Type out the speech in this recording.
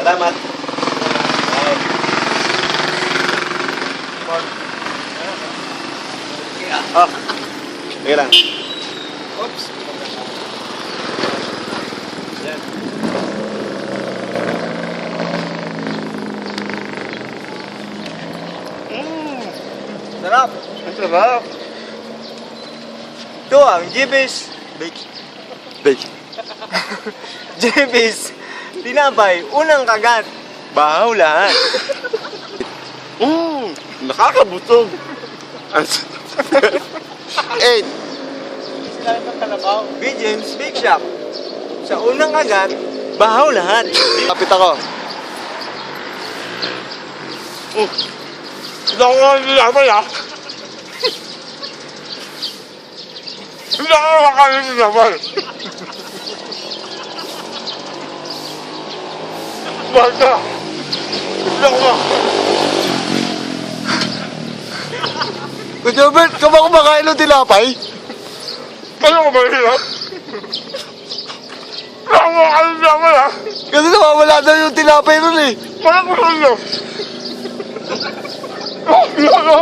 Salamat. Oh, sige lang. Oops. Yan. Sarap. Ang sarap. Ito ang Jibis. Bake. Jibis. Tinapay. Unang kagat. Bahaw lahat. Nakakabutog. 8. Sila ng kalabaw. Pigeons Bake Shop. Sa unang kagat, bahaw lahat. Kapit ako. Hindi ako nga nilaman ah. Hindi ako makain nilaman. Basta. Hindi ako nga. Kuya Jobert, ka ba kumakain ng tilapay? Ano ko ba hirap? Hindi ako makain nilaman ah. Kasi nawawala daw yung tilapay nun eh. Parang gusto nyo. Oh, hindi ako.